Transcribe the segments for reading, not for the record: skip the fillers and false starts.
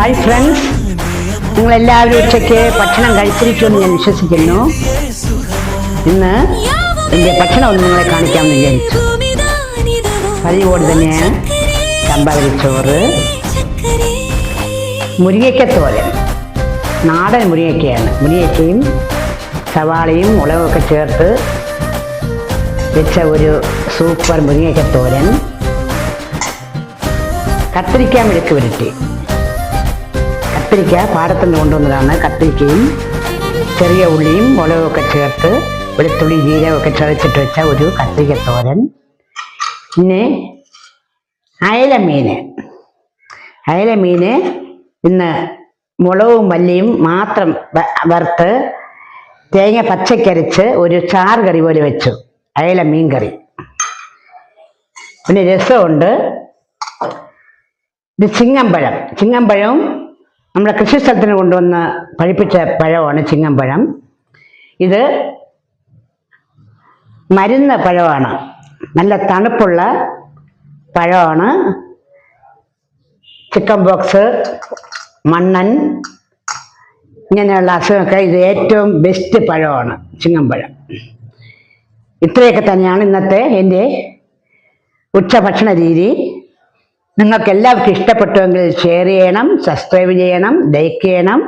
Hi friends, നിങ്ങളെല്ലാവരും ഉച്ചയ്ക്ക് ഭക്ഷണം കഴിച്ചിരിക്കുമെന്ന് ഞാൻ വിശ്വസിക്കുന്നു. ഇന്ന് എൻ്റെ ഭക്ഷണം ഒന്ന് നിങ്ങളെ കാണിക്കാമെന്ന് വിചാരിച്ചു. പതിവോട് തന്നെ ചമ്പവരിച്ചോറ്, മുരിങ്ങയ്ക്കത്തോരൻ, നാടൻ മുരിങ്ങയ്ക്കയാണ്. മുരിങ്ങയ്ക്കയും സവാളയും മുളകൊക്കെ ചേർത്ത് വെച്ച ഒരു സൂപ്പർ മുരിങ്ങയ്ക്കത്തോരൻ, കത്തിരിക്ക മെഴുക്ക് പുരട്ടി. കത്തിരിക്ക പാടത്തുനിന്ന് കൊണ്ടുവന്നതാണ്. കത്തിരിക്കയും ചെറിയ ഉള്ളിയും മുളകൊക്കെ ചേർത്ത് വെളുത്തുള്ളി ജീരകമൊക്കെ ചതച്ചിട്ട് വെച്ച ഒരു കത്തിരിക്കത്തോരൻ. പിന്നെ അയലമീൻ ഇന്ന് മുളകും മല്ലിയും മാത്രം വറുത്ത് തേങ്ങ പച്ചക്കരച്ച് ഒരു ചാറ് കറി പോലെ വെച്ചു. അയല മീൻ കറി. പിന്നെ രസമുണ്ട്. ഇത് ചിങ്ങമ്പഴവും നമ്മുടെ കൃഷി സ്ഥലത്തിന് കൊണ്ടുവന്ന് പഴിപ്പിച്ച പഴമാണ് ചിങ്ങമ്പഴം. ഇത് മരുന്ന് പഴമാണ്, നല്ല തണുപ്പുള്ള പഴമാണ്. ചിക്കൻ ബോക്സ്, മണ്ണൻ, ഇങ്ങനെയുള്ള അസുഖമൊക്കെ ഇത് ഏറ്റവും ബെസ്റ്റ് പഴമാണ് ചിങ്ങമ്പഴം. ഇത്രയൊക്കെ തന്നെയാണ് ഇന്നത്തെ എൻ്റെ ഉച്ചഭക്ഷണ രീതി. നിങ്ങൾക്ക് എല്ലാവർക്കും ഇഷ്ടപ്പെട്ടുവെങ്കിൽ ഷെയർ ചെയ്യണം, സബ്സ്ക്രൈബ് ചെയ്യണം, ലൈക്ക് ചെയ്യണം.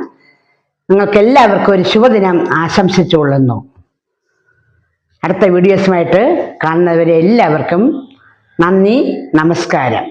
നിങ്ങൾക്ക് എല്ലാവർക്കും ഒരു ശുഭദിനം ആശംസിച്ചുകൊള്ളുന്നു. അടുത്ത വീഡിയോസുമായിട്ട് കാണുന്നവരെ എല്ലാവർക്കും നന്ദി, നമസ്കാരം.